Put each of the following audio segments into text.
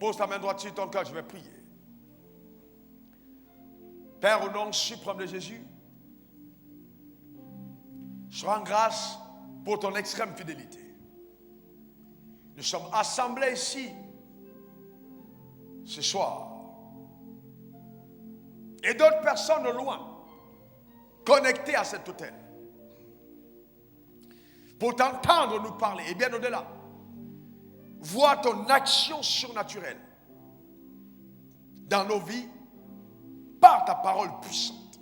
Pose ta main droite sur ton cœur, je vais prier. Père, au nom suprême de Jésus, je rends grâce pour ton extrême fidélité. Nous sommes assemblés ici ce soir. Et d'autres personnes au loin, connectées à cet hôtel, pour t'entendre nous parler, et bien au-delà, voir ton action surnaturelle dans nos vies par ta parole puissante.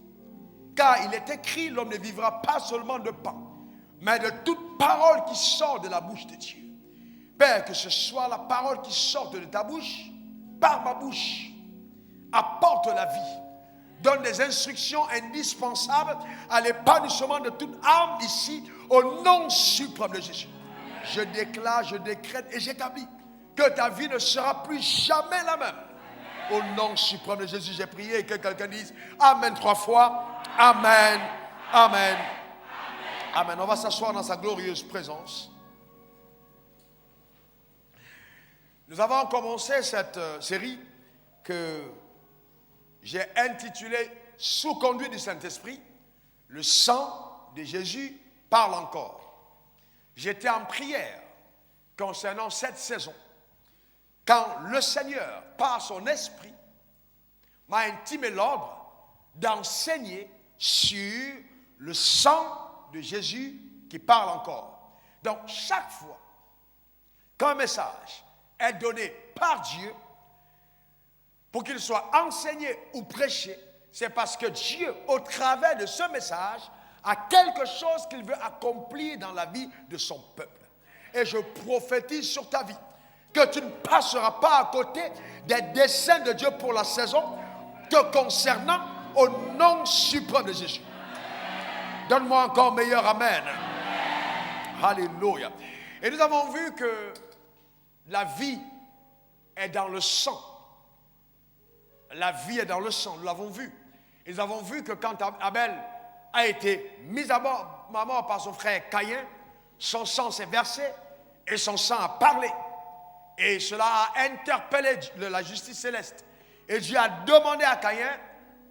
Car il est écrit, l'homme ne vivra pas seulement de pain, mais de toute parole qui sort de la bouche de Dieu. Père, que ce soit la parole qui sort de ta bouche, par ma bouche, apporte la vie. Donne des instructions indispensables à l'épanouissement de toute âme ici, au nom suprême de Jésus. Je déclare, je décrète et j'établis que ta vie ne sera plus jamais la même. Au nom suprême de Jésus, j'ai prié et que quelqu'un dise Amen 3 fois. Amen, Amen, Amen. On va s'asseoir dans sa glorieuse présence. Nous avons commencé cette série que j'ai intitulée Sous conduite du Saint-Esprit, le sang de Jésus parle encore. J'étais en prière concernant cette saison, quand le Seigneur, par son esprit, m'a intimé l'ordre d'enseigner sur le sang de Jésus qui parle encore. Donc, chaque fois qu'un message est donné par Dieu, pour qu'il soit enseigné ou prêché, c'est parce que Dieu, au travers de ce message, a quelque chose qu'il veut accomplir dans la vie de son peuple. Et je prophétise sur ta vie que tu ne passeras pas à côté des desseins de Dieu pour la saison te concernant au nom suprême de Jésus. Donne-moi encore meilleur Amen. Alléluia. Et nous avons vu que la vie est dans le sang. La vie est dans le sang, nous l'avons vu. Et nous avons vu que quand Abel a été mis à mort par son frère Caïn, son sang s'est versé et son sang a parlé. Et cela a interpellé la justice céleste. Et Dieu a demandé à Caïn,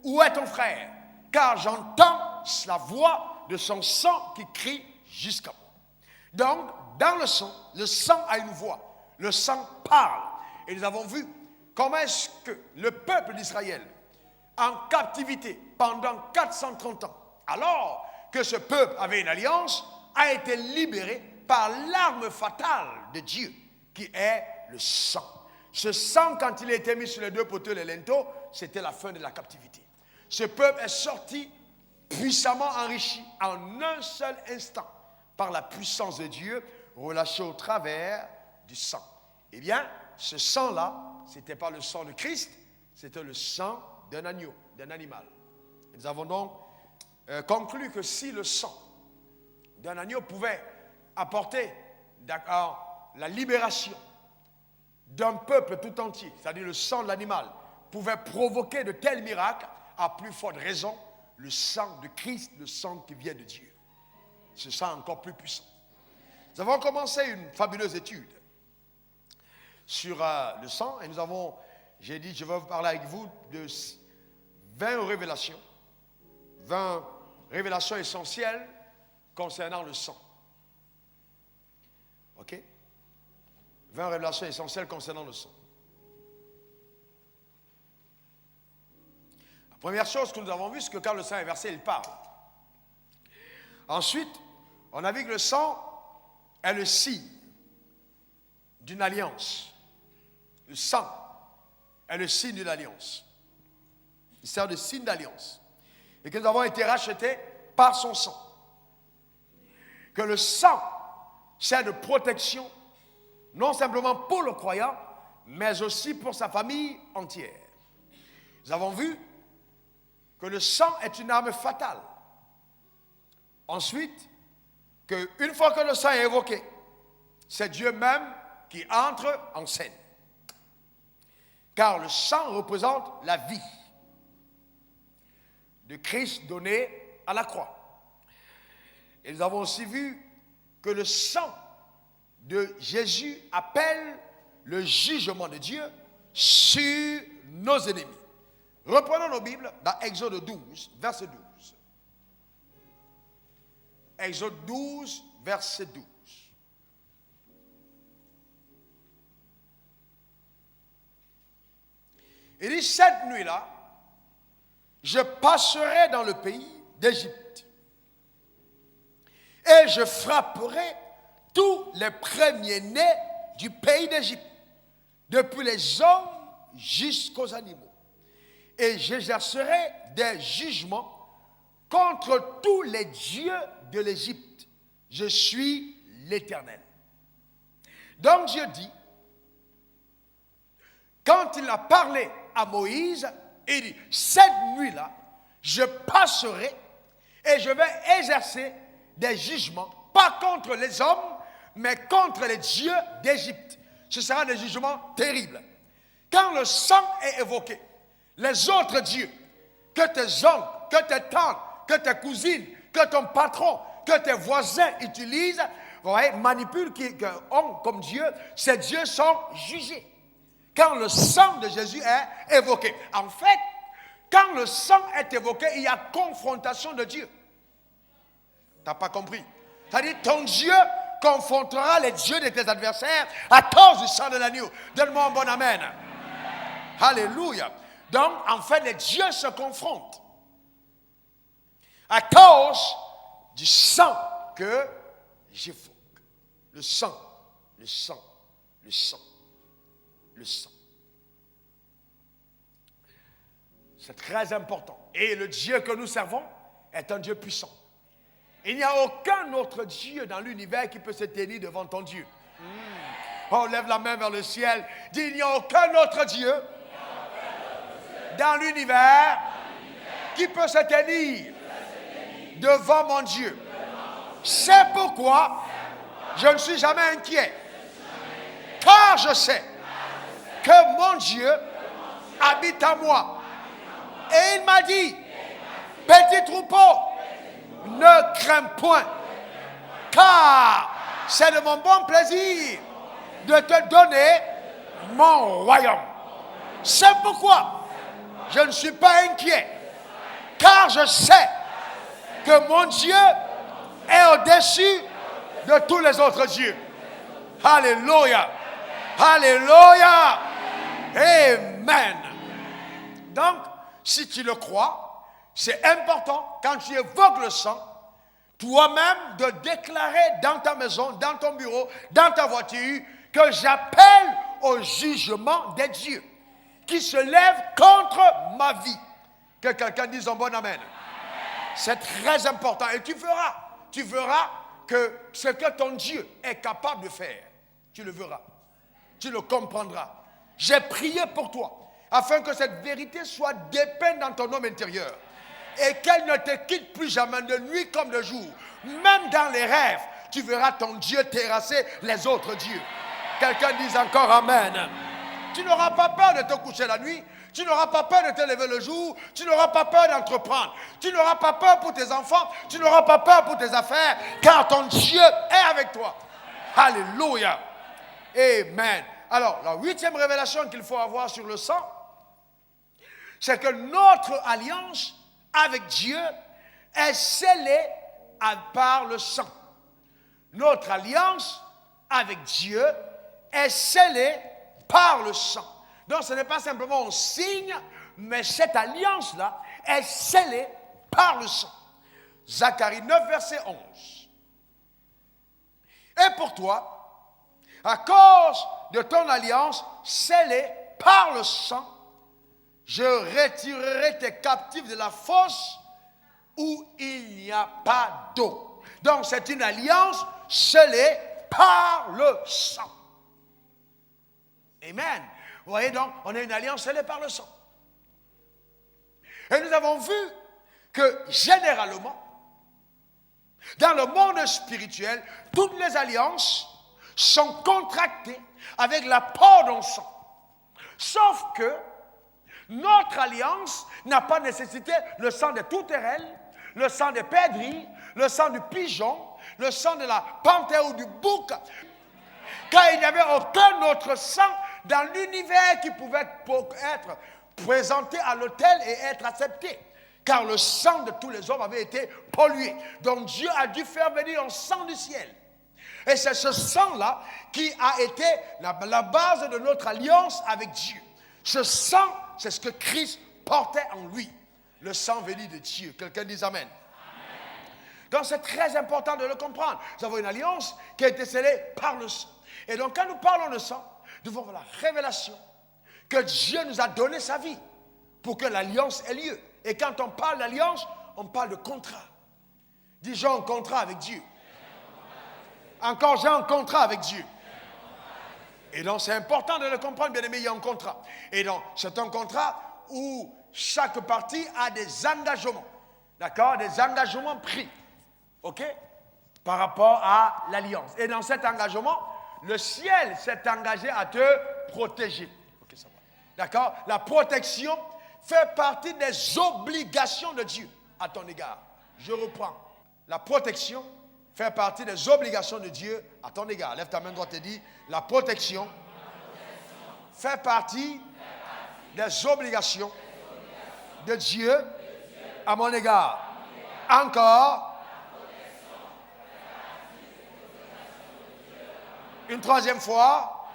où est ton frère? Car j'entends la voix de son sang qui crie jusqu'à moi. Donc, dans le sang a une voix. Le sang parle. Et nous avons vu comment est-ce que le peuple d'Israël, en captivité pendant 430 ans, alors que ce peuple avait une alliance, a été libéré par l'arme fatale de Dieu, qui est le sang. Ce sang, quand il a été mis sur les deux poteaux, les linteaux, c'était la fin de la captivité. Ce peuple est sorti puissamment enrichi en un seul instant par la puissance de Dieu, relâché au travers du sang. Eh bien, ce sang-là, ce n'était pas le sang de Christ, c'était le sang d'un agneau, d'un animal. Et nous avons donc conclu que si le sang d'un agneau pouvait apporter la libération d'un peuple tout entier, c'est-à-dire le sang de l'animal, pouvait provoquer de tels miracles, à plus forte raison, le sang de Christ, le sang qui vient de Dieu. Ce sang encore plus puissant. Nous avons commencé une fabuleuse étude sur le sang, et j'ai dit, je vais vous parler avec vous de 20 révélations essentielles concernant le sang. OK? 20 révélations essentielles concernant le sang. La première chose que nous avons vue, c'est que quand le sang est versé, il parle. Ensuite, on a vu que le sang est le signe d'une alliance. Le sang est le signe d'une alliance. Il sert de signe d'alliance. Et que nous avons été rachetés par son sang. Que le sang sert de protection, non simplement pour le croyant, mais aussi pour sa famille entière. Nous avons vu que le sang est une arme fatale. Ensuite, qu'une fois que le sang est évoqué, c'est Dieu même qui entre en scène. Car le sang représente la vie de Christ donné à la croix. Et nous avons aussi vu que le sang de Jésus appelle le jugement de Dieu sur nos ennemis. Reprenons nos Bibles dans Exode 12, verset 12. Exode 12, verset 12. Il dit, cette nuit-là, je passerai dans le pays d'Égypte et je frapperai tous les premiers-nés du pays d'Égypte, depuis les hommes jusqu'aux animaux. Et j'exercerai des jugements contre tous les dieux de l'Égypte. Je suis l'Éternel. Donc Dieu dit, quand il a parlé à Moïse, il dit, cette nuit-là, je passerai et je vais exercer des jugements, pas contre les hommes, mais contre les dieux d'Égypte. Ce sera des jugements terribles. Quand le sang est évoqué, les autres dieux, que tes oncles, que tes tantes, que tes cousines, que ton patron, que tes voisins utilisent, manipulent, ont comme Dieu, ces dieux sont jugés. Quand le sang de Jésus est évoqué. En fait, quand le sang est évoqué, il y a confrontation de Dieu. Tu n'as pas compris? C'est-à-dire, ton Dieu confrontera les dieux de tes adversaires à cause du sang de l'agneau. Donne-moi un bon amen. Alléluia. Donc, en fait, les dieux se confrontent à cause du sang que j'évoque. Le sang, le sang, le sang, le sang. C'est très important. Et le Dieu que nous servons est un Dieu puissant. Il n'y a aucun autre Dieu dans l'univers qui peut se tenir devant ton Dieu. On lève la main vers le ciel. Dis, il n'y a aucun autre Dieu dans l'univers qui peut se tenir devant mon Dieu. C'est pourquoi je ne suis jamais inquiet. Car je sais que mon Dieu habite en moi. Et il m'a dit, petit troupeau, ne crains point, car c'est de mon bon plaisir de te donner mon royaume. C'est pourquoi je ne suis pas inquiet, car je sais que mon Dieu est au-dessus de tous les autres dieux. Alléluia. Alléluia. Amen. Donc, si tu le crois, c'est important, quand tu évoques le sang, toi-même de déclarer dans ta maison, dans ton bureau, dans ta voiture, que j'appelle au jugement des dieux qui se lèvent contre ma vie. Que quelqu'un dise un bon amen. C'est très important. Et tu verras que ce que ton Dieu est capable de faire, tu le verras. Tu le comprendras. J'ai prié pour toi, afin que cette vérité soit dépeinte dans ton homme intérieur et qu'elle ne te quitte plus jamais de nuit comme de jour. Même dans les rêves, tu verras ton Dieu terrasser les autres dieux. Quelqu'un dise encore amen. Tu n'auras pas peur de te coucher la nuit, tu n'auras pas peur de te lever le jour, tu n'auras pas peur d'entreprendre, tu n'auras pas peur pour tes enfants, tu n'auras pas peur pour tes affaires, car ton Dieu est avec toi. Alléluia. Amen. Alors, la 8e révélation qu'il faut avoir sur le sang, c'est que notre alliance avec Dieu est scellée par le sang. Notre alliance avec Dieu est scellée par le sang. Donc ce n'est pas simplement un signe, mais cette alliance-là est scellée par le sang. Zacharie 9, verset 11. Et pour toi, à cause de ton alliance scellée par le sang, je retirerai tes captifs de la fosse où il n'y a pas d'eau. Donc c'est une alliance scellée par le sang. Amen. Vous voyez donc, on a une alliance scellée par le sang. Et nous avons vu que généralement, dans le monde spirituel, toutes les alliances sont contractées avec l'apport d'un sang. Sauf que notre alliance n'a pas nécessité le sang des tourterelles, le sang des perdrix, le sang du pigeon, le sang de la panthère ou du bouc, car il n'y avait aucun autre sang dans l'univers qui pouvait être présenté à l'autel et être accepté. Car le sang de tous les hommes avait été pollué. Donc Dieu a dû faire venir un sang du ciel. Et c'est ce sang-là qui a été la base de notre alliance avec Dieu. Ce sang, c'est ce que Christ portait en lui. Le sang venu de Dieu. Quelqu'un dit Amen. Amen. Donc c'est très important de le comprendre. Nous avons une alliance qui a été scellée par le sang. Et donc quand nous parlons de sang, nous avons la révélation que Dieu nous a donné sa vie pour que l'alliance ait lieu. Et quand on parle d'alliance, on parle de contrat. Dis j'ai un contrat avec Dieu. Encore j'ai un contrat avec Dieu. Et donc c'est important de le comprendre, bien aimé, il y a un contrat. Et donc c'est un contrat où chaque partie a des engagements. D'accord? Des engagements pris. OK? Par rapport à l'alliance. Et dans cet engagement, le ciel s'est engagé à te protéger. OK, ça va. D'accord? La protection fait partie des obligations de Dieu à ton égard. Je reprends. La protection fait partie des obligations de Dieu à ton égard. Lève ta main droite et dis, la protection fait partie des obligations de Dieu à mon égard. Encore. Une troisième fois.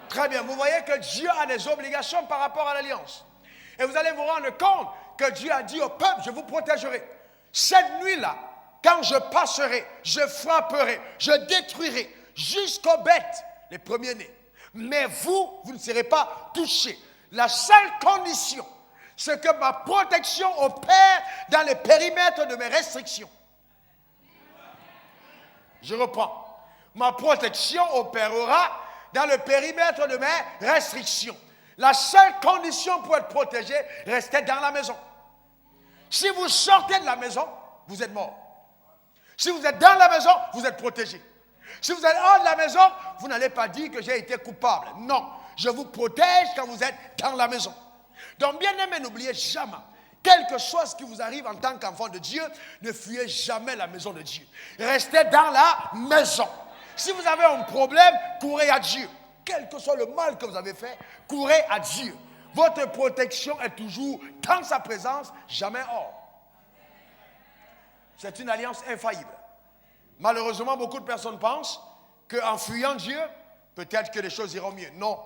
Très bien. Vous voyez que Dieu a des obligations par rapport à l'alliance. Et vous allez vous rendre compte que Dieu a dit au peuple, je vous protégerai. Cette nuit-là, quand je passerai, je frapperai, je détruirai jusqu'aux bêtes, les premiers-nés. Mais vous ne serez pas touchés. La seule condition, c'est que ma protection opère dans les périmètres de mes restrictions. Je reprends. Ma protection opérera dans le périmètre de mes restrictions. La seule condition pour être protégé, restez dans la maison. Si vous sortez de la maison, vous êtes mort. Si vous êtes dans la maison, vous êtes protégé. Si vous êtes hors de la maison, vous n'allez pas dire que j'ai été coupable. Non, je vous protège quand vous êtes dans la maison. Donc, bien aimé, n'oubliez jamais, quel que soit ce qui vous arrive en tant qu'enfant de Dieu, ne fuyez jamais la maison de Dieu. Restez dans la maison. Si vous avez un problème, courez à Dieu. Quel que soit le mal que vous avez fait, courez à Dieu. Votre protection est toujours dans sa présence, jamais hors. C'est une alliance infaillible. Malheureusement, beaucoup de personnes pensent qu'en fuyant Dieu, peut-être que les choses iront mieux. Non,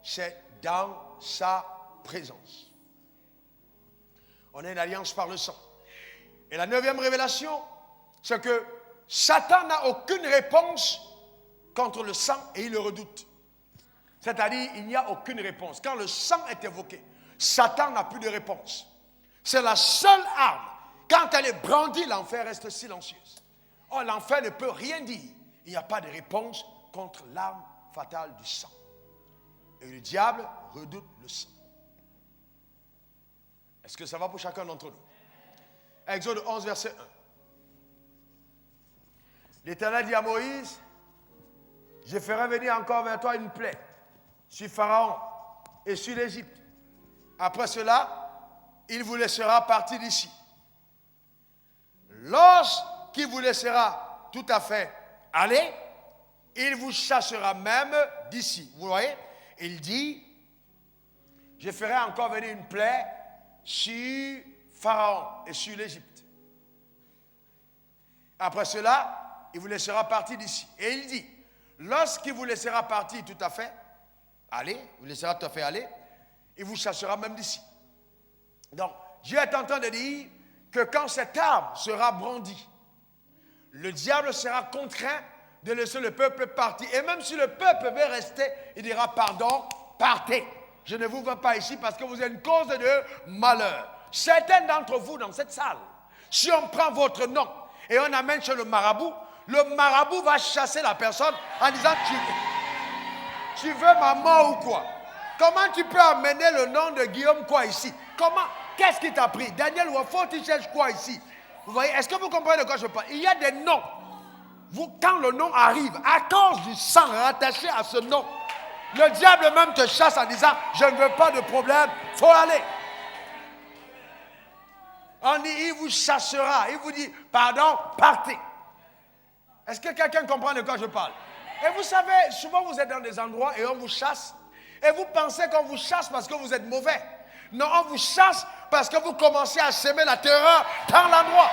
c'est dans sa présence. On a une alliance par le sang. Et la 9e révélation, c'est que Satan n'a aucune réponse contre le sang et il le redoute. C'est-à-dire, il n'y a aucune réponse. Quand le sang est évoqué, Satan n'a plus de réponse. C'est la seule arme. Quand elle est brandie, l'enfer reste silencieuse. Or, l'enfer ne peut rien dire. Il n'y a pas de réponse contre l'arme fatale du sang. Et le diable redoute le sang. Est-ce que ça va pour chacun d'entre nous? Exode 11, verset 1. L'Éternel dit à Moïse, je ferai venir encore vers toi une plaie sur Pharaon et sur l'Égypte. Après cela, il vous laissera partir d'ici. Lorsqu'il vous laissera tout à fait aller, il vous chassera même d'ici. Vous voyez? Il dit, je ferai encore venir une plaie sur Pharaon et sur l'Égypte. Après cela, il vous laissera partir d'ici. Et il dit, lorsqu'il vous laissera partir tout à fait, aller, vous laissera tout à fait aller, il vous chassera même d'ici. Donc, Dieu est en train de dire que quand cette arme sera brandie, le diable sera contraint de laisser le peuple partir. Et même si le peuple veut rester, il dira, pardon, partez. Je ne vous veux pas ici parce que vous êtes une cause de malheur. Certains d'entre vous dans cette salle, si on prend votre nom et on amène chez le marabout va chasser la personne en disant, tu veux ma mort ou quoi? Comment tu peux amener le nom de Guillaume quoi ici? Comment? Qu'est-ce qui t'a pris? Daniel Wafo, tu cherches quoi ici? Vous voyez, est-ce que vous comprenez de quoi je parle? Il y a des noms. Quand le nom arrive, à cause du sang rattaché à ce nom, le diable même te chasse en disant, je ne veux pas de problème, il faut aller. On dit, il vous chassera, il vous dit, pardon, partez. Est-ce que quelqu'un comprend de quoi je parle? Et vous savez, souvent vous êtes dans des endroits et on vous chasse. Et vous pensez qu'on vous chasse parce que vous êtes mauvais. Non, on vous chasse parce que vous commencez à semer la terreur dans l'endroit.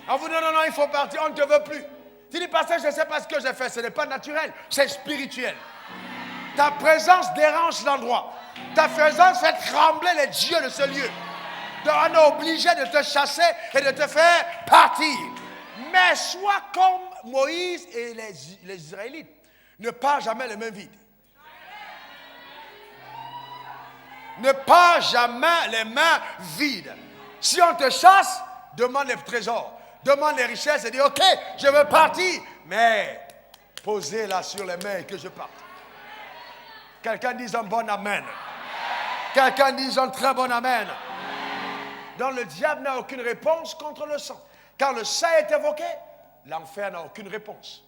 On vous dit non, il faut partir, on ne te veut plus. Tu dis, pasteur, je ne sais pas ce que j'ai fait. Ce n'est pas naturel, c'est spirituel. Ta présence dérange l'endroit. Ta présence fait trembler les dieux de ce lieu. Donc on est obligé de te chasser et de te faire partir. Mais sois comme Moïse et les Israélites. Ne pars jamais les mains vides. Ne pars jamais les mains vides. Si on te chasse, demande les trésors. Demande les richesses et dis, ok, je veux partir. Mais posez-la sur les mains et que je parte. Quelqu'un dise un bon amen. Quelqu'un dise un très bon amen. Donc le diable n'a aucune réponse contre le sang. Quand le sang est évoqué, l'enfer n'a aucune réponse.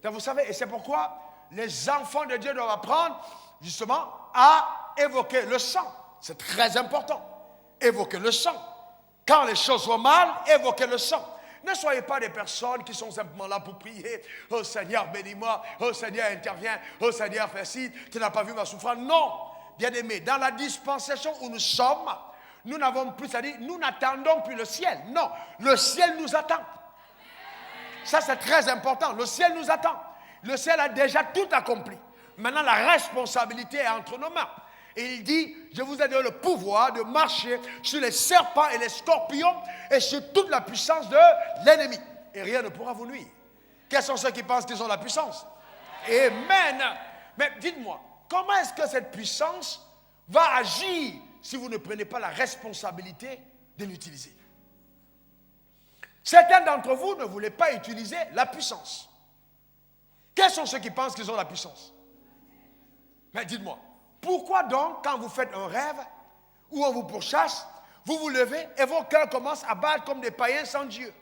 Donc vous savez, et c'est pourquoi les enfants de Dieu doivent apprendre justement à évoquer le sang. C'est très important. Évoquer le sang. Quand les choses vont mal, évoquez le sang. Ne soyez pas des personnes qui sont simplement là pour prier. Oh Seigneur, bénis-moi. Oh Seigneur, interviens. Oh Seigneur, fais ci. Tu n'as pas vu ma souffrance. Non, bien-aimés, dans la dispensation où nous sommes, nous n'avons plus à dire, nous n'attendons plus le ciel. Non, le ciel nous attend. Ça, c'est très important. Le ciel nous attend. Le ciel a déjà tout accompli. Maintenant, la responsabilité est entre nos mains. Et il dit, je vous ai donné le pouvoir de marcher sur les serpents et les scorpions et sur toute la puissance de l'ennemi. Et rien ne pourra vous nuire. Quels sont ceux qui pensent qu'ils ont la puissance? Amen. Mais dites-moi, comment est-ce que cette puissance va agir si vous ne prenez pas la responsabilité de l'utiliser? Certains d'entre vous ne voulaient pas utiliser la puissance. Quels sont ceux qui pensent qu'ils ont la puissance? Mais dites-moi, pourquoi donc, quand vous faites un rêve, ou on vous pourchasse, vous vous levez et vos cœurs commencent à battre comme des païens sans Dieu?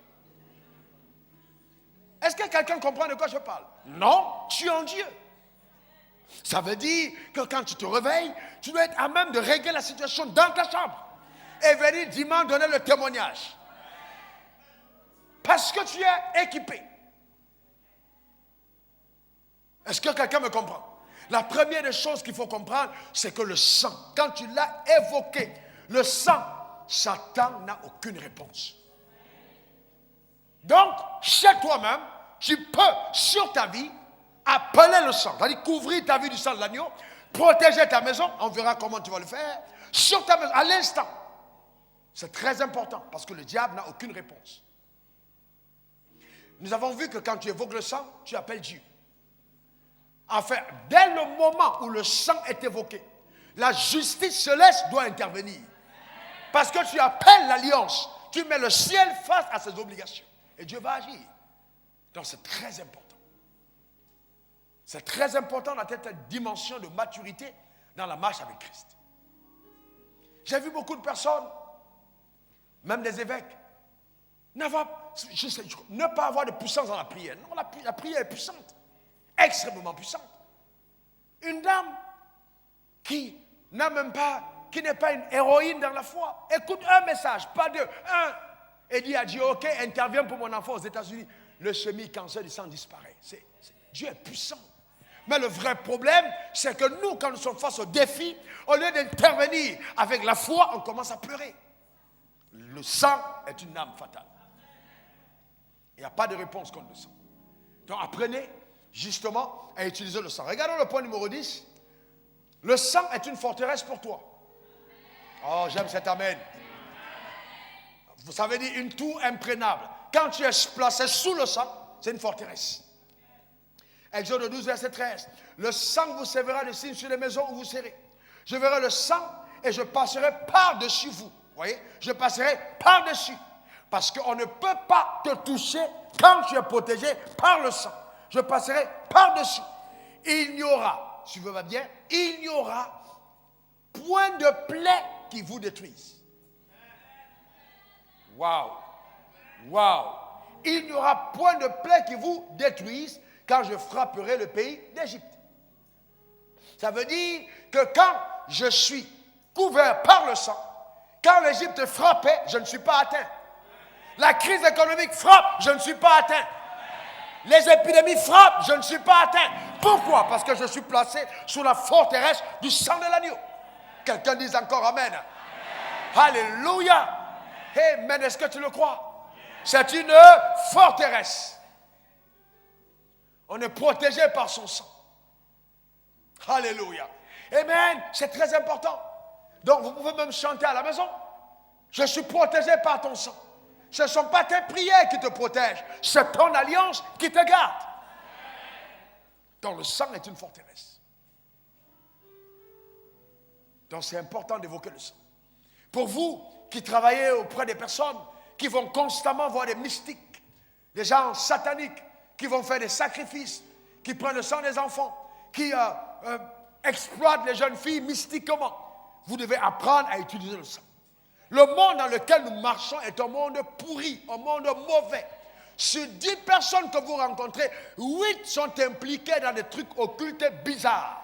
Est-ce que quelqu'un comprend de quoi je parle? Non, tu es en Dieu. Ça veut dire que quand tu te réveilles, tu dois être à même de régler la situation dans ta chambre et venir dimanche donner le témoignage. Parce que tu es équipé. Est-ce que quelqu'un me comprend? La première des choses qu'il faut comprendre, c'est que le sang, quand tu l'as évoqué, le sang, Satan n'a aucune réponse. Donc, chez toi-même, tu peux, sur ta vie, appeler le sang. C'est-à-dire couvrir ta vie du sang de l'agneau, protéger ta maison, on verra comment tu vas le faire, sur ta maison, à l'instant. C'est très important, parce que le diable n'a aucune réponse. Nous avons vu que quand tu évoques le sang, tu appelles Dieu. Enfin, dès le moment où le sang est évoqué, la justice céleste doit intervenir. Parce que tu appelles l'alliance, tu mets le ciel face à ses obligations. Et Dieu va agir. Donc c'est très important. C'est très important dans cette dimension de maturité dans la marche avec Christ. J'ai vu beaucoup de personnes, même des évêques, ne pas avoir de puissance dans la prière. Non, la prière est puissante. Extrêmement puissante. Une dame qui n'a même pas, qui n'est pas une héroïne dans la foi, écoute un message, pas deux, un, et dit à Dieu, ok, interviens pour mon enfant aux États-Unis. Le semi-cancer du sang disparaît. Dieu est puissant. Mais le vrai problème, c'est que nous, quand nous sommes face au défi, au lieu d'intervenir avec la foi, on commence à pleurer. Le sang est une âme fatale. Il n'y a pas de réponse contre le sang. Donc apprenez justement à utiliser le sang. Regardons le point numéro 10. Le sang est une forteresse pour toi. Oh, j'aime cet amen. Vous savez dire une tour imprégnable. Quand tu es placé sous le sang, c'est une forteresse. Exode 12, verset 13. Le sang vous servira de signe sur les maisons où vous serez. Je verrai le sang et je passerai par-dessus vous. Vous voyez? Je passerai par-dessus. Parce qu'on ne peut pas te toucher quand tu es protégé par le sang. Je passerai par-dessus. Il n'y aura, si vous voyez bien, il n'y aura point de plaie qui vous détruise. Waouh! Waouh! Il n'y aura point de plaie qui vous détruise quand je frapperai le pays d'Égypte. Ça veut dire que quand je suis couvert par le sang, quand l'Égypte frappait, je ne suis pas atteint. La crise économique frappe, je ne suis pas atteint. Les épidémies frappent, je ne suis pas atteint. Pourquoi? Parce que je suis placé sous la forteresse du sang de l'agneau. Quelqu'un dise encore Amen. Alléluia. Amen. Est-ce que tu le crois? C'est une forteresse. On est protégé par son sang. Alléluia. Amen. C'est très important. Donc vous pouvez même chanter à la maison. Je suis protégé par ton sang. Ce ne sont pas tes prières qui te protègent. C'est ton alliance qui te garde. Donc le sang est une forteresse. Donc c'est important d'évoquer le sang. Pour vous qui travaillez auprès des personnes qui vont constamment voir des mystiques, des gens sataniques, qui vont faire des sacrifices, qui prennent le sang des enfants, qui exploitent les jeunes filles mystiquement, vous devez apprendre à utiliser le sang. Le monde dans lequel nous marchons est un monde pourri, un monde mauvais. Sur 10 personnes que vous rencontrez, 8 sont impliquées dans des trucs occultes bizarres.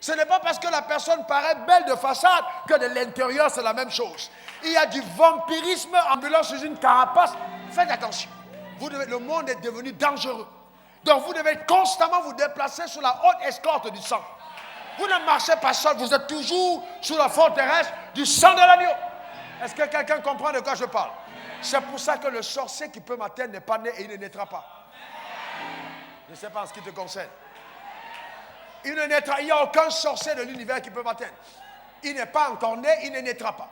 Ce n'est pas parce que la personne paraît belle de façade que de l'intérieur c'est la même chose. Il y a du vampirisme ambulant sous une carapace. Faites attention. Le monde est devenu dangereux. Donc vous devez constamment vous déplacer sous la haute escorte du sang. Vous ne marchez pas seul, vous êtes toujours sous la forteresse du sang de l'agneau. Est-ce que quelqu'un comprend de quoi je parle? C'est pour ça que le sorcier qui peut m'atteindre n'est pas né et il ne naîtra pas. Je ne sais pas en ce qui te concerne. Il n'y a aucun sorcier de l'univers qui peut m'atteindre. Il n'est pas encore né, il ne naîtra pas.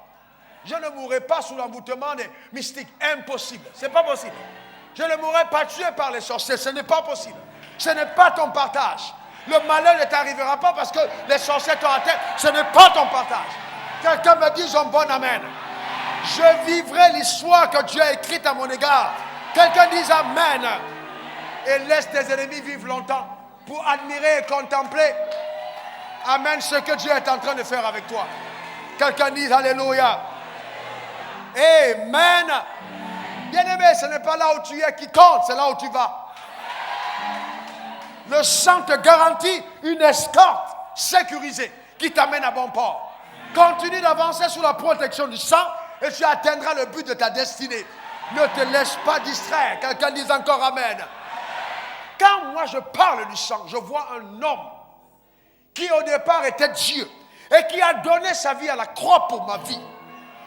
Je ne mourrai pas sous l'envoûtement des mystiques. Impossible. Ce n'est pas possible. Je ne mourrai pas tué par les sorciers. Ce n'est pas possible. Ce n'est pas ton partage. Le malheur ne t'arrivera pas parce que les sorciers t'ont atteint. Ce n'est pas ton partage. Quelqu'un me dit un bon amen. Je vivrai l'histoire que Dieu a écrite à mon égard. Quelqu'un dise amen. Et laisse tes ennemis vivre longtemps pour admirer et contempler. Amen, ce que Dieu est en train de faire avec toi. Quelqu'un dise alléluia. Amen. Bien-aimé, ce n'est pas là où tu es qui compte, c'est là où tu vas. Le sang te garantit une escorte sécurisée qui t'amène à bon port. Continue d'avancer sous la protection du sang et tu atteindras le but de ta destinée. Ne te laisse pas distraire. Quelqu'un dise encore amen. Quand moi je parle du sang, je vois un homme qui au départ était Dieu et qui a donné sa vie à la croix pour ma vie.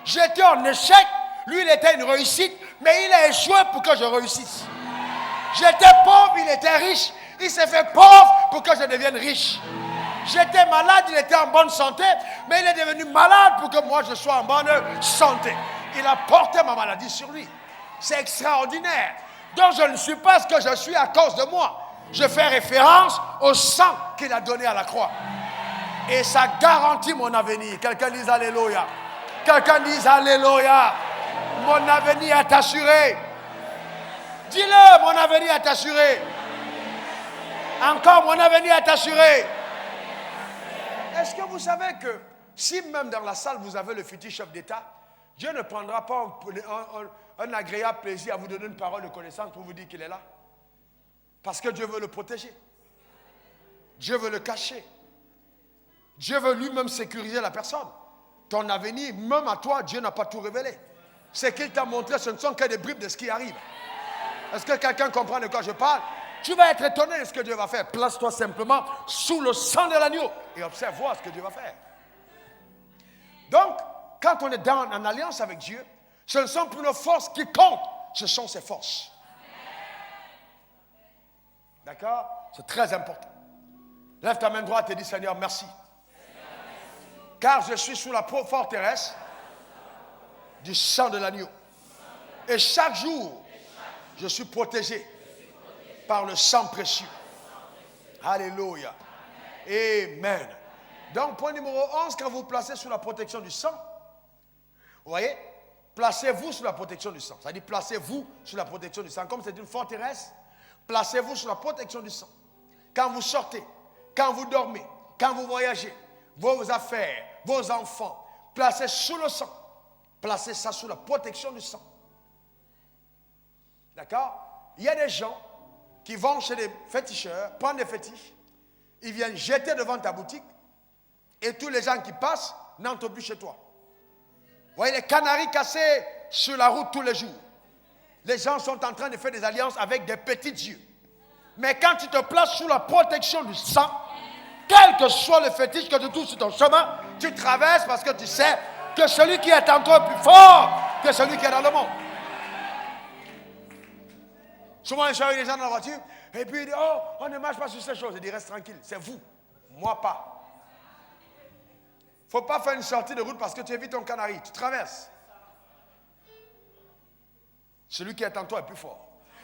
J'étais en échec, lui il était une réussite, mais il a échoué pour que je réussisse. J'étais pauvre, il était riche, il s'est fait pauvre pour que je devienne riche. J'étais malade, il était en bonne santé, mais il est devenu malade pour que moi je sois en bonne santé. Il a porté ma maladie sur lui. C'est extraordinaire. Donc je ne suis pas ce que je suis à cause de moi. Je fais référence au sang qu'il a donné à la croix. Et ça garantit mon avenir. Quelqu'un dise alléluia. Quelqu'un dise alléluia. Mon avenir est assuré. Dis-le, mon avenir est assuré. Encore, mon avenir est assuré. Est-ce que vous savez que si même dans la salle vous avez le futur chef d'État, Dieu ne prendra pas un agréable plaisir à vous donner une parole de connaissance pour vous dire qu'il est là? Parce que Dieu veut le protéger. Dieu veut le cacher. Dieu veut lui-même sécuriser la personne. Ton avenir, même à toi, Dieu n'a pas tout révélé. Ce qu'il t'a montré, ce ne sont que des bribes de ce qui arrive. Est-ce que quelqu'un comprend de quoi je parle? Tu vas être étonné de ce que Dieu va faire. Place-toi simplement sous le sang de l'agneau et observe voir ce que Dieu va faire. Donc, quand on est en alliance avec Dieu, ce ne sont plus nos forces qui comptent, ce sont ses forces. D'accord? C'est très important. Lève ta main droite et dis Seigneur, merci. Car je suis sous la forteresse du sang de l'agneau. Et chaque jour, je suis protégé par le sang précieux. Alléluia. Amen. Donc, point numéro 11, quand vous vous placez sous la protection du sang, vous voyez, placez-vous sous la protection du sang. C'est-à-dire, placez-vous sous la protection du sang. Comme c'est une forteresse, placez-vous sous la protection du sang. Quand vous sortez, quand vous dormez, quand vous voyagez, vos affaires, vos enfants, placez sous le sang. Placez ça sous la protection du sang. D'accord? Il y a des gens qui vont chez des féticheurs, prendre des fétiches, ils viennent jeter devant ta boutique et tous les gens qui passent n'entrent plus chez toi. Vous voyez les canaris cassés sur la route tous les jours. Les gens sont en train de faire des alliances avec des petits dieux. Mais quand tu te places sous la protection du sang, quel que soit le fétiche que tu trouves sur ton chemin, tu traverses parce que tu sais que celui qui est en toi est plus fort que celui qui est dans le monde. Souvent, je suis avec les gens dans la voiture, et puis ils disent, oh, on ne marche pas sur ces choses. Je dis, reste tranquille, c'est vous, moi pas. Il ne faut pas faire une sortie de route parce que tu évites ton canari, tu traverses. Celui qui est en toi est plus fort.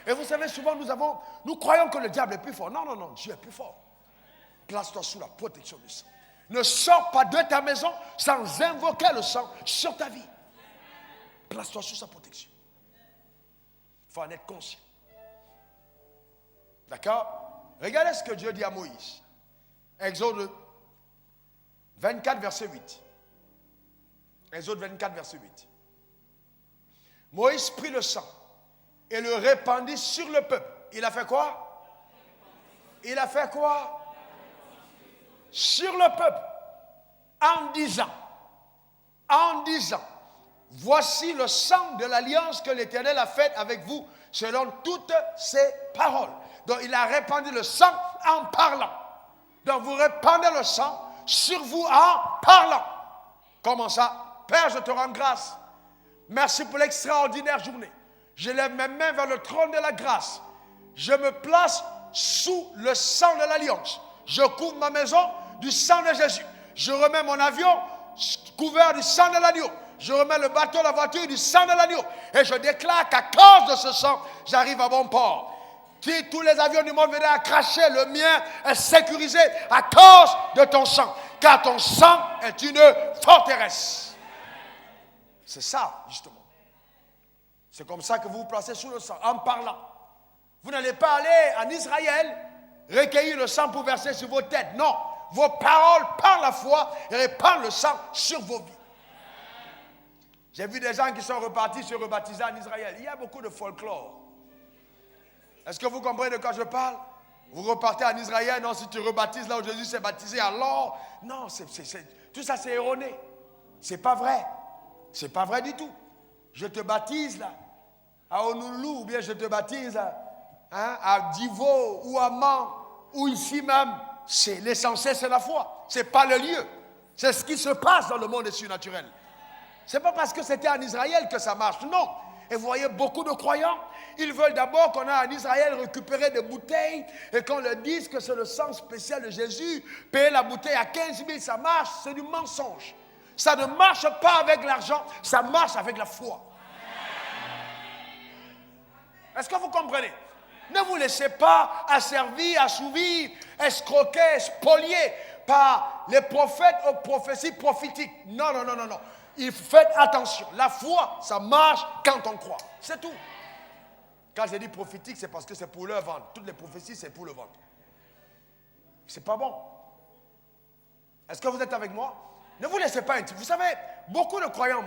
Et vous savez, souvent nous croyons que le diable est plus fort. Non, non, non, Dieu est plus fort. Place-toi sous la protection du sang. Ne sors pas de ta maison sans invoquer le sang sur ta vie. Place-toi sous sa protection. Il faut en être conscient. D'accord? Regardez ce que Dieu dit à Moïse. Exode 24, verset 8. Exode 24, verset 8. Moïse prit le sang et le répandit sur le peuple. Il a fait quoi? Il a fait quoi? Sur le peuple. En disant, voici le sang de l'alliance que l'Éternel a faite avec vous, selon toutes ses paroles. Donc il a répandu le sang en parlant. Donc vous répandez le sang sur vous en parlant. Comment ça? Père, je te rends grâce. Merci pour l'extraordinaire journée. Je lève mes mains vers le trône de la grâce. Je me place sous le sang de l'alliance. Je couvre ma maison du sang de Jésus. Je remets mon avion couvert du sang de l'agneau. Je remets le bateau, la voiture du sang de l'agneau. Et je déclare qu'à cause de ce sang, j'arrive à bon port. Si tous les avions du monde venaient à cracher, le mien est sécurisé à cause de ton sang. Car ton sang est une forteresse. C'est ça, justement. C'est comme ça que vous vous placez sous le sang, en parlant. Vous n'allez pas aller en Israël, recueillir le sang pour verser sur vos têtes. Non, vos paroles, par la foi, répandent le sang sur vos vies. J'ai vu des gens qui sont repartis se rebaptiser en Israël. Il y a beaucoup de folklore. Est-ce que vous comprenez de quoi je parle? Vous repartez en Israël, non, si tu rebaptises là où Jésus s'est baptisé, alors, non, tout ça c'est erroné. C'est pas vrai. C'est pas vrai du tout. Je te baptise là, à Honolulu, ou bien je te baptise à Divo, ou à Man, ou ici même. L'essentiel, c'est la foi. C'est pas le lieu. C'est ce qui se passe dans le monde surnaturel. C'est pas parce que c'était en Israël que ça marche, non. Et vous voyez beaucoup de croyants, ils veulent d'abord qu'on a en Israël récupéré des bouteilles et qu'on leur dise que c'est le sang spécial de Jésus. Payer la bouteille à 15 000, ça marche, c'est du mensonge. Ça ne marche pas avec l'argent, ça marche avec la foi. Est-ce que vous comprenez? Ne vous laissez pas asservir, assouvir, escroquer, spolier par les prophètes aux prophéties prophétiques. Non, non, non, non, non. Faites attention. La foi, ça marche quand on croit. C'est tout. Quand je dis prophétique, c'est parce que c'est pour leur vendre. Toutes les prophéties, c'est pour le vendre. C'est pas bon. Est-ce que vous êtes avec moi? Ne vous laissez pas intimider. Vous savez, beaucoup de croyants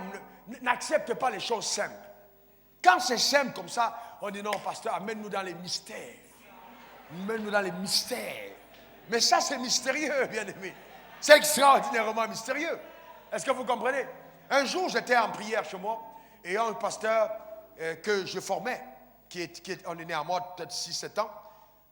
n'acceptent pas les choses simples. Quand c'est simple comme ça, on dit non, pasteur, amène-nous dans les mystères. Amène-nous dans les mystères. Mais ça, c'est mystérieux, bien aimé. C'est extraordinairement mystérieux. Est-ce que vous comprenez? Un jour, j'étais en prière chez moi, et un pasteur que je formais, on est né à moi peut-être 6-7 ans,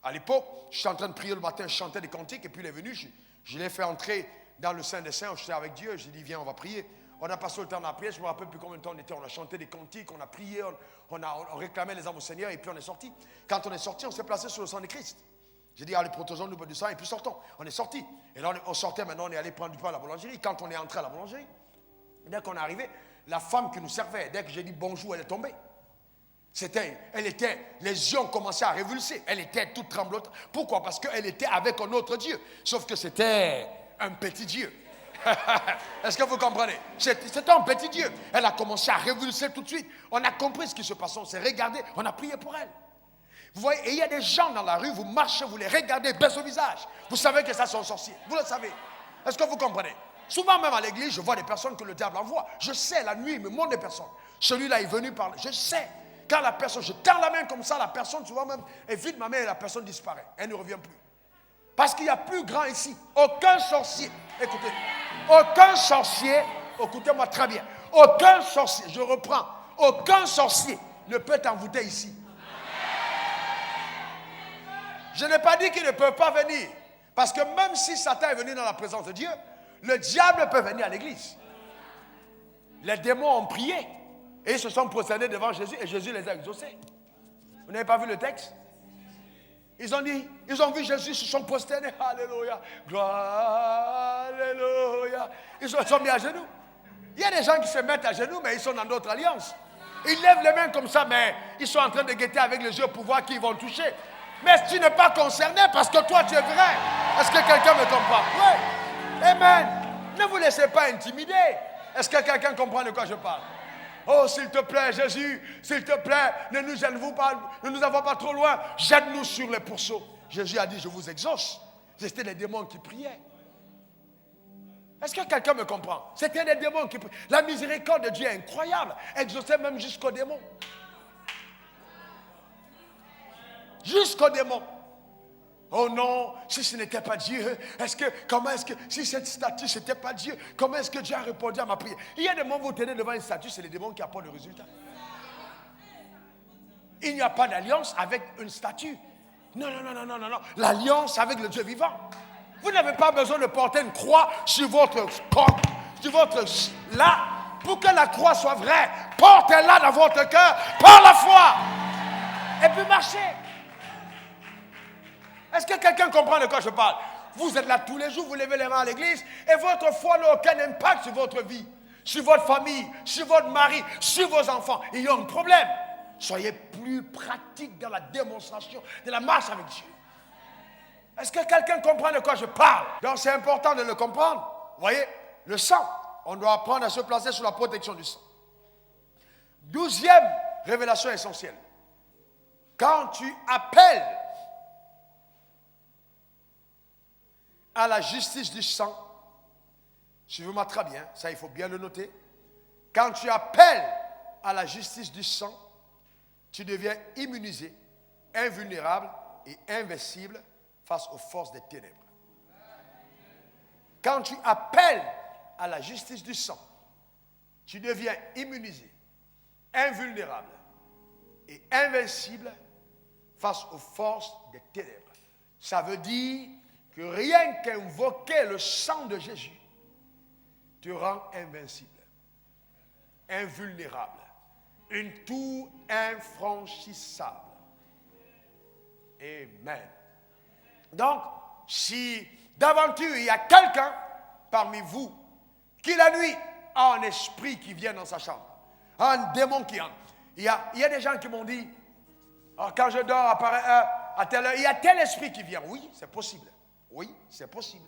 à l'époque, je suis en train de prier le matin, je chantais des cantiques, et puis il est venu, je l'ai fait entrer dans le Saint des Saints, j'étais avec Dieu, j'ai dit, viens, on va prier. On a passé le temps à prier, je ne me rappelle plus combien de temps on était, on a chanté des cantiques, on a prié, on réclamait les âmes au Seigneur, et puis on est sorti. Quand on est sorti, on s'est placé sur le sang de Christ. J'ai dit, allez, protégeons-nous du sang, et puis sortons. On est sorti. Et là, on sortait, maintenant, on est allé prendre du pain à la boulangerie. Quand on est entré à la boulangerie, dès qu'on est arrivé, la femme qui nous servait, dès que j'ai dit bonjour, elle est tombée. Les yeux ont commencé à révulser. Elle était toute tremblante. Pourquoi? Parce qu'elle était avec un autre Dieu. Sauf que c'était un petit Dieu. Est-ce que vous comprenez? C'était un petit Dieu. Elle a commencé à révulser tout de suite. On a compris ce qui se passait. On s'est regardé. On a prié pour elle. Vous voyez, et il y a des gens dans la rue, vous marchez, vous les regardez, baissez au visage. Vous savez que ça sont sorciers. Vous le savez. Est-ce que vous comprenez? Souvent même à l'église, je vois des personnes que le diable envoie. Je sais, la nuit, il me montre des personnes. Celui-là est venu parler. Je sais. Quand la personne, je tends la main comme ça, la personne, souvent même, elle vide ma main et la personne disparaît. Elle ne revient plus. Parce qu'il y a plus grand ici. Aucun sorcier, écoutez, aucun sorcier, écoutez-moi très bien, aucun sorcier, je reprends, aucun sorcier ne peut t'envoûter ici. Je n'ai pas dit qu'ils ne peuvent pas venir. Parce que même si Satan est venu dans la présence de Dieu, le diable peut venir à l'église. Les démons ont prié et ils se sont prosternés devant Jésus et Jésus les a exaucés. Vous n'avez pas vu le texte? Ils ont dit, ils ont vu Jésus, ils se sont prosternés. Alléluia, gloire, alléluia. Ils se sont mis à genoux. Il y a des gens qui se mettent à genoux, mais ils sont dans d'autres alliances. Ils lèvent les mains comme ça, mais ils sont en train de guetter avec les yeux pour voir qui ils vont toucher. Mais tu n'es pas concerné parce que toi, tu es vrai. Est-ce que quelqu'un me comprend? Oui. Amen. Ne vous laissez pas intimider. Est-ce que quelqu'un comprend de quoi je parle? Oh, s'il te plaît, Jésus, s'il te plaît, ne nous gêne-vous pas, ne nous avons pas trop loin, jette-nous sur les pourceaux. Jésus a dit, je vous exauce. C'était les démons qui priaient. Est-ce que quelqu'un me comprend? C'était les démons qui priaient. La miséricorde de Dieu est incroyable. Exaucée même jusqu'aux démons. Jusqu'aux démons. Oh non, si ce n'était pas Dieu, si cette statue ce n'était pas Dieu, comment est-ce que Dieu a répondu à ma prière? Il y a des moments où vous tenez devant une statue, c'est les démons qui apportent le résultat. Il n'y a pas d'alliance avec une statue. Non. L'alliance avec le Dieu vivant. Vous n'avez pas besoin de porter une croix sur votre corps, là, pour que la croix soit vraie. Portez-la dans votre cœur par la foi. Et puis marchez. Est-ce que quelqu'un comprend de quoi je parle? Vous êtes là tous les jours, vous levez les mains à l'église et votre foi n'a aucun impact sur votre vie, sur votre famille, sur votre mari, sur vos enfants. Il y a un problème. Soyez plus pratique dans la démonstration de la marche avec Dieu. Est-ce que quelqu'un comprend de quoi je parle? Donc c'est important de le comprendre. Vous voyez, le sang, on doit apprendre à se placer sous la protection du sang. 12e révélation essentielle. Quand tu appelles à la justice du sang, suivez-moi très bien, ça il faut bien le noter. Quand tu appelles à la justice du sang, tu deviens immunisé, invulnérable et invincible face aux forces des ténèbres. Quand tu appelles à la justice du sang, tu deviens immunisé, invulnérable et invincible face aux forces des ténèbres. Ça veut dire que rien qu'invoquer le sang de Jésus te rend invincible, invulnérable, une tour infranchissable. Amen. Donc, si d'aventure il y a quelqu'un parmi vous qui la nuit a un esprit qui vient dans sa chambre, un démon qui entre, il y a des gens qui m'ont dit, oh, quand je dors à telle heure, il y a tel esprit qui vient. Oui, c'est possible. Oui, c'est possible.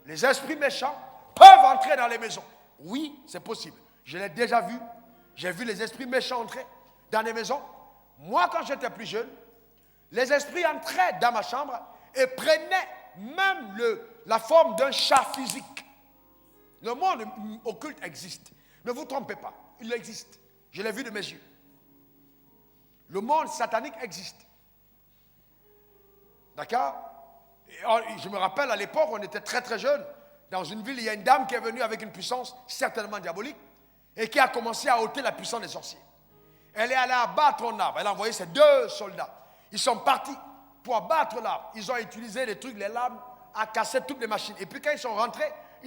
Les esprits méchants peuvent entrer dans les maisons. Oui, c'est possible. Je l'ai déjà vu. J'ai vu les esprits méchants entrer dans les maisons. Moi, quand j'étais plus jeune, les esprits entraient dans ma chambre et prenaient même la forme d'un chat physique. Le monde occulte existe. Ne vous trompez pas, il existe. Je l'ai vu de mes yeux. Le monde satanique existe. D'accord? Je me rappelle à l'époque, on était très très jeunes. Dans une ville, il y a une dame qui est venue avec une puissance certainement diabolique et qui a commencé à ôter la puissance des sorciers. Elle est allée abattre un arbre. Elle a envoyé ses 2 soldats. Ils sont partis pour abattre l'arbre. Ils ont utilisé les trucs, les lames, à casser toutes les machines. Et puis quand ils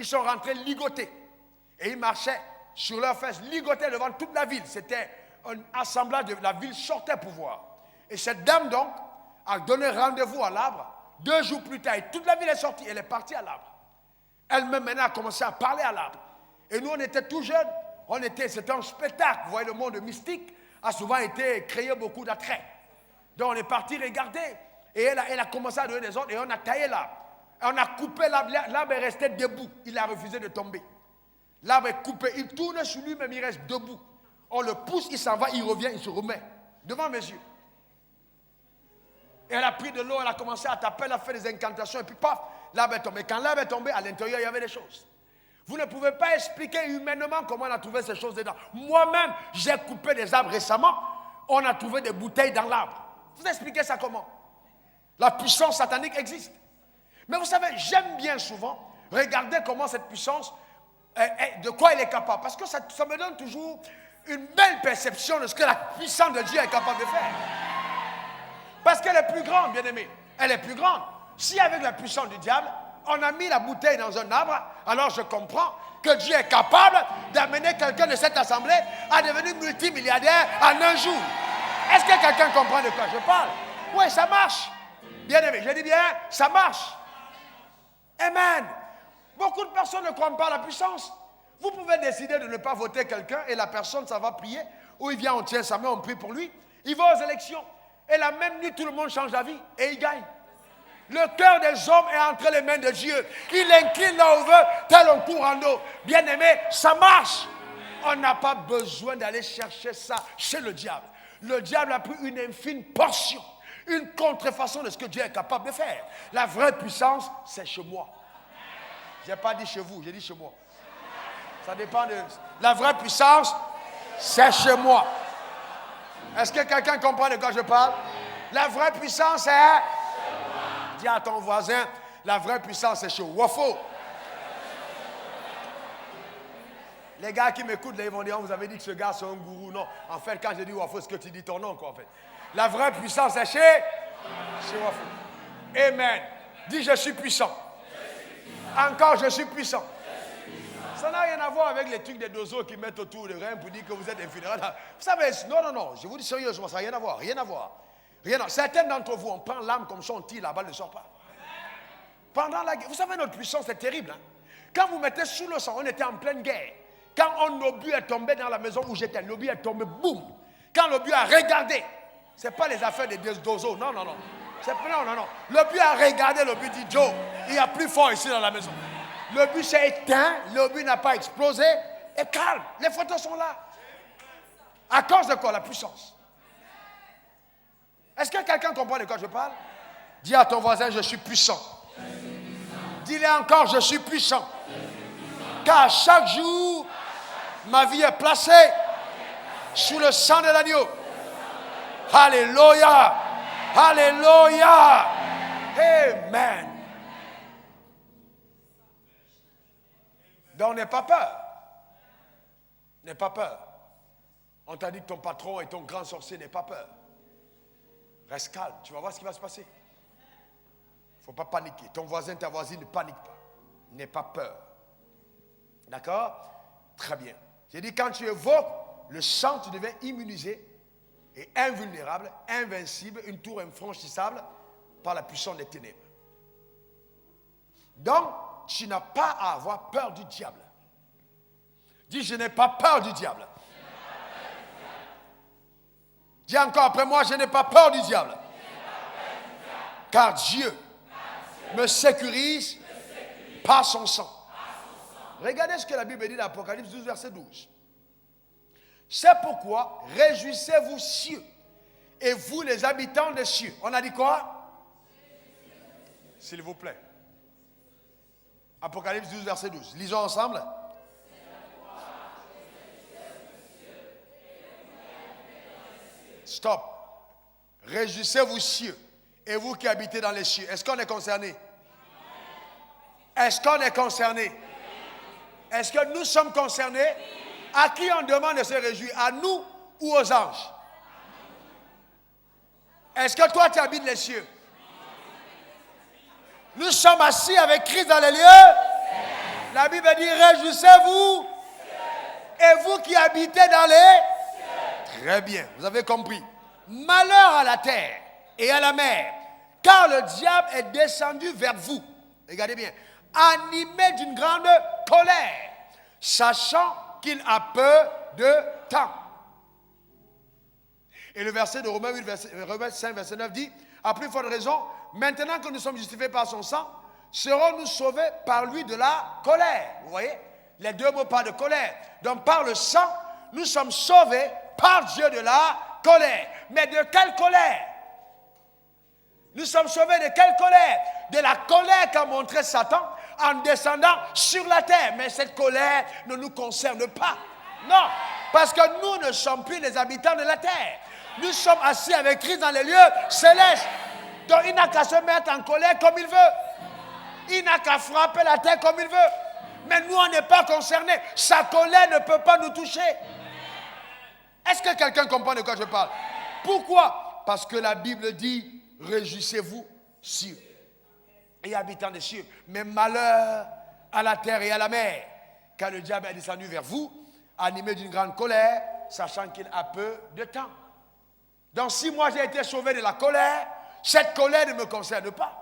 sont rentrés ligotés. Et ils marchaient sur leurs fesses, ligotés devant toute la ville. C'était un assemblage de la ville sortait pour voir. Et cette dame donc a donné rendez-vous à l'arbre. 2 jours plus tard, et toute la ville est sortie. Elle est partie à l'arbre. Elle-même maintenant a commencé à parler à l'arbre. Et nous, on était tout jeunes. C'était un spectacle. Vous voyez, le monde mystique a souvent été créé beaucoup d'attrait. Donc on est parti regarder. Et elle a commencé à donner des ordres. Et on a taillé l'arbre. On a coupé l'arbre. L'arbre est resté debout. Il a refusé de tomber. L'arbre est coupé. Il tourne sur lui, même il reste debout. On le pousse, il s'en va, il revient, il se remet. Devant mes yeux. Et elle a pris de l'eau, elle a commencé à taper, elle a fait des incantations, et puis paf, l'arbre est tombé. Quand l'arbre est tombé, à l'intérieur, il y avait des choses. Vous ne pouvez pas expliquer humainement comment on a trouvé ces choses dedans. Moi-même, j'ai coupé des arbres récemment, on a trouvé des bouteilles dans l'arbre. Vous expliquez ça comment? La puissance satanique existe. Mais vous savez, j'aime bien souvent regarder comment cette puissance, de quoi elle est capable. Parce que ça me donne toujours une belle perception de ce que la puissance de Dieu est capable de faire. Parce qu'elle est plus grande, bien aimé. Elle est plus grande. Si avec la puissance du diable, on a mis la bouteille dans un arbre, alors je comprends que Dieu est capable d'amener quelqu'un de cette assemblée à devenir multimilliardaire en un jour. Est-ce que quelqu'un comprend de quoi je parle? Oui, ça marche. Bien aimé, je dis bien, ça marche. Amen. Beaucoup de personnes ne croient pas à la puissance. Vous pouvez décider de ne pas voter quelqu'un et la personne, ça va prier. Ou il vient, on tient sa main, on prie pour lui. Il va aux élections. Et la même nuit, tout le monde change d'avis et il gagne. Le cœur des hommes est entre les mains de Dieu. Il incline là où veut, tel un courant d'eau. Bien aimé, ça marche. On n'a pas besoin d'aller chercher ça chez le diable. Le diable a pris une infime portion, une contrefaçon de ce que Dieu est capable de faire. La vraie puissance, c'est chez moi. Je n'ai pas dit chez vous, j'ai dit chez moi. Ça dépend de... La vraie puissance, c'est chez moi. Est-ce que quelqu'un comprend de quoi je parle? La vraie puissance est... Dis à ton voisin, la vraie puissance est chez Wafo. Les gars qui m'écoutent, là, ils vont dire, vous avez dit que ce gars c'est un gourou. Non, en fait, quand je dis Wafo, c'est que tu dis ton nom, quoi, en fait. La vraie puissance est chez Wafo. Amen. Dis, je suis puissant. Encore, je suis puissant. Ça n'a rien à voir avec les trucs des dozos qui mettent autour de reins pour dire que vous êtes infidèle. Vous savez, non, je vous dis sérieusement, ça n'a rien à voir, rien à voir. Certains d'entre vous, on prend l'âme comme ça, on tire, la balle ne sort pas. Pendant la guerre, vous savez, notre puissance est terrible. Hein? Quand vous mettez sous le sang, on était en pleine guerre. Quand un obus est tombé dans la maison où j'étais, l'obus est tombé, boum. Quand l'obus a regardé, ce n'est pas les affaires des dozos, non. Non. L'obus a regardé, l'obus dit, Joe, il y a plus fort ici dans la maison. L'obus s'est éteint, l'obus n'a pas explosé, et calme, les photos sont là. À cause de quoi? La puissance. Est-ce que quelqu'un comprend de quoi je parle? Dis à ton voisin, je suis puissant. Dis-le encore, je suis puissant. Car chaque jour, ma vie est placée sous le sang de l'agneau. Alléluia. Alléluia. Amen. Donc n'aie pas peur. N'aie pas peur. On t'a dit que ton patron est ton grand sorcier, n'aie pas peur. Reste calme, tu vas voir ce qui va se passer. Il ne faut pas paniquer. Ton voisin, ta voisine, ne panique pas. N'aie pas peur. D'accord? Très bien. J'ai dit, quand tu évoques le sang, tu deviens immunisé et invulnérable, invincible, une tour infranchissable par la puissance des ténèbres. Donc, tu n'as pas à avoir peur du diable. Dis, je n'ai pas peur du diable. Dis encore après moi, je n'ai pas peur du diable. Car Dieu me sécurise par son sang. Regardez ce que la Bible dit dans Apocalypse 12, verset 12. C'est pourquoi réjouissez-vous cieux et vous les habitants des cieux. On a dit quoi? S'il vous plaît. Apocalypse 12, verset 12. Lisons ensemble. Stop. Réjouissez-vous cieux et vous qui habitez dans les cieux. Est-ce qu'on est concerné? Est-ce qu'on est concerné? Est-ce que nous sommes concernés? À qui on demande de se réjouir? À nous ou aux anges? Est-ce que toi tu habites les cieux? Nous sommes assis avec Christ dans les lieux. La Bible dit réjouissez-vous et vous qui habitez dans les... Très bien, vous avez compris. Malheur à la terre et à la mer, car le diable est descendu vers vous. Regardez bien. Animé d'une grande colère, sachant qu'il a peu de temps. Et le verset de Romains 5, verset 9 dit, à plus forte raison, maintenant que nous sommes justifiés par son sang, serons-nous sauvés par lui de la colère. Vous voyez? Les deux mots parlent de colère. Donc par le sang, nous sommes sauvés par Dieu de la colère. Mais de quelle colère? Nous sommes sauvés de quelle colère? De la colère qu'a montré Satan en descendant sur la terre. Mais cette colère ne nous concerne pas. Non, parce que nous ne sommes plus les habitants de la terre. Nous sommes assis avec Christ dans les lieux célestes. Donc il n'a qu'à se mettre en colère comme il veut. Il n'a qu'à frapper la terre comme il veut. Mais nous, on n'est pas concernés. Sa colère ne peut pas nous toucher. Est-ce que quelqu'un comprend de quoi je parle? Pourquoi? Parce que la Bible dit, réjouissez-vous cieux et habitants des cieux. Mais malheur à la terre et à la mer, car le diable est descendu vers vous, animé d'une grande colère, sachant qu'il a peu de temps. Donc si moi j'ai été sauvé de la colère, cette colère ne me concerne pas.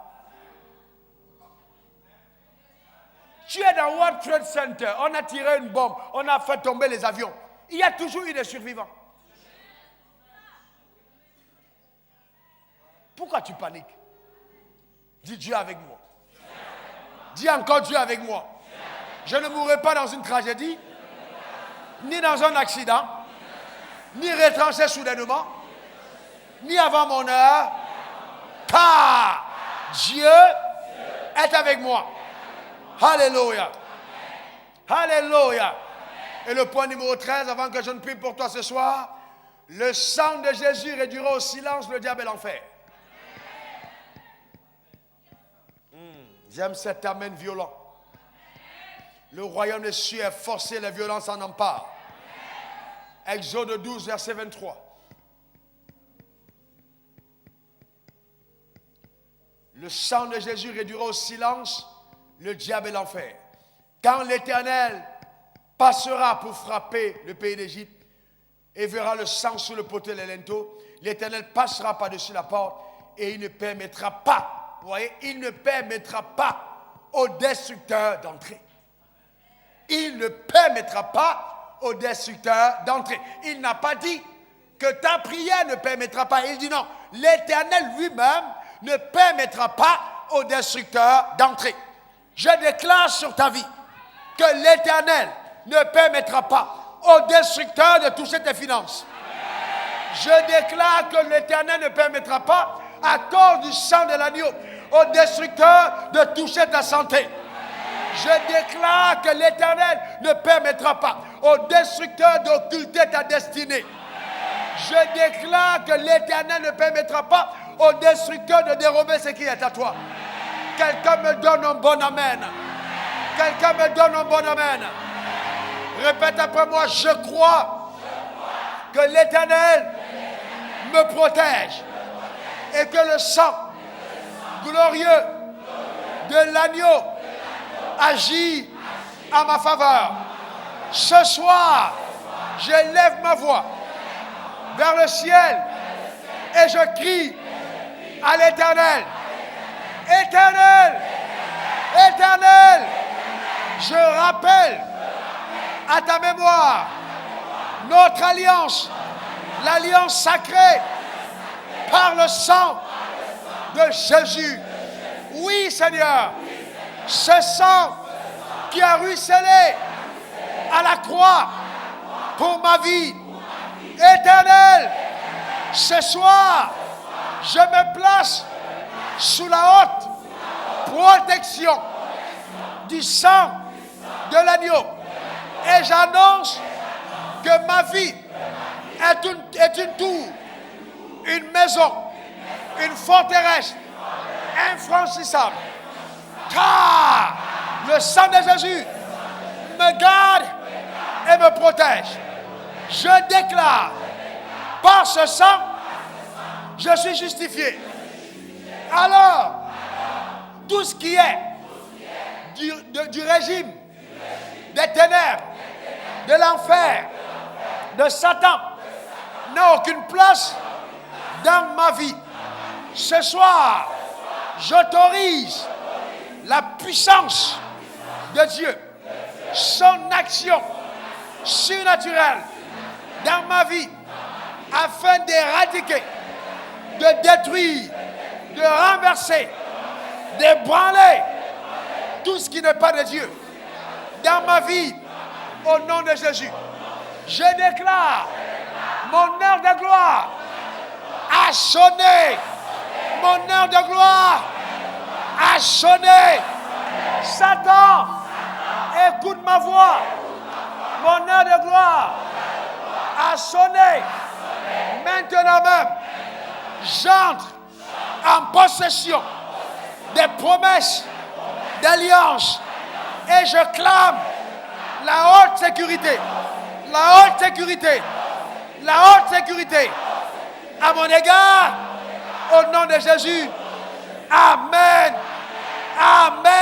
Tu es dans World Trade Center, on a tiré une bombe, on a fait tomber les avions. Il y a toujours eu des survivants. Pourquoi tu paniques? Dis Dieu avec moi. Dis encore Dieu avec moi. Je ne mourrai pas dans une tragédie, ni dans un accident, ni retranché soudainement, ni avant mon heure, car Dieu est avec moi. Alléluia. Alléluia. Et le point numéro 13, avant que je ne prie pour toi ce soir, le sang de Jésus réduira au silence le diable et l'enfer. J'aime cet amen violent. Le royaume des cieux est forcé, la violence en empare. Exode 12, verset 23. Le sang de Jésus réduira au silence le diable et l'enfer. Quand l'Éternel passera pour frapper le pays d'Égypte et verra le sang sur le poteau et les linteaux, l'Éternel passera par-dessus la porte et il ne permettra pas, vous voyez, il ne permettra pas au destructeur d'entrer. Il ne permettra pas au destructeur d'entrer. Il n'a pas dit que ta prière ne permettra pas. Il dit non, l'Éternel lui-même ne permettra pas au destructeur d'entrer. Je déclare sur ta vie que l'Éternel ne permettra pas au destructeur de toucher tes finances. Je déclare que l'Éternel ne permettra pas, à cause du sang de l'agneau, au destructeur de toucher ta santé. Je déclare que l'Éternel ne permettra pas au destructeur d'occulter ta destinée. Je déclare que l'Éternel ne permettra pas au destructeur de dérober ce qui est à toi. Quelqu'un me donne un bon amen. Quelqu'un me donne un bon amen. Répète après moi, je crois que l'Éternel me protège et que le sang glorieux de l'agneau agit à ma faveur. Ce soir, je lève ma voix vers le ciel et je crie à l'Éternel. Éternel, Éternel, je rappelle à ta mémoire notre alliance, l'alliance sacrée par le sang de Jésus. Oui, Seigneur, ce sang qui a ruisselé à la croix pour ma vie. Éternel, ce soir, je me place sous la haute protection du sang de l'agneau. Et j'annonce que ma vie est une tour, une maison, une forteresse infranchissable. Car le sang de Jésus me garde et me protège. Je déclare, par ce sang, je suis justifié. Alors, tout ce qui est du régime des ténèbres, de l'enfer, de Satan, n'a aucune place dans ma vie. Ce soir, j'autorise la puissance de Dieu, son action surnaturelle dans ma vie, afin d'éradiquer, de détruire, de renverser, d'ébranler tout ce qui n'est pas de Dieu dans ma vie, au nom de Jésus. Je déclare, mon heure de gloire a sonné. Mon heure de gloire a sonné. Satan, écoute ma voix. Mon heure de gloire a sonné. Maintenant même, j'entre en possession des promesses d'alliance et je clame la haute sécurité, la haute sécurité, la haute sécurité à mon égard, au nom de Jésus. Amen. Amen.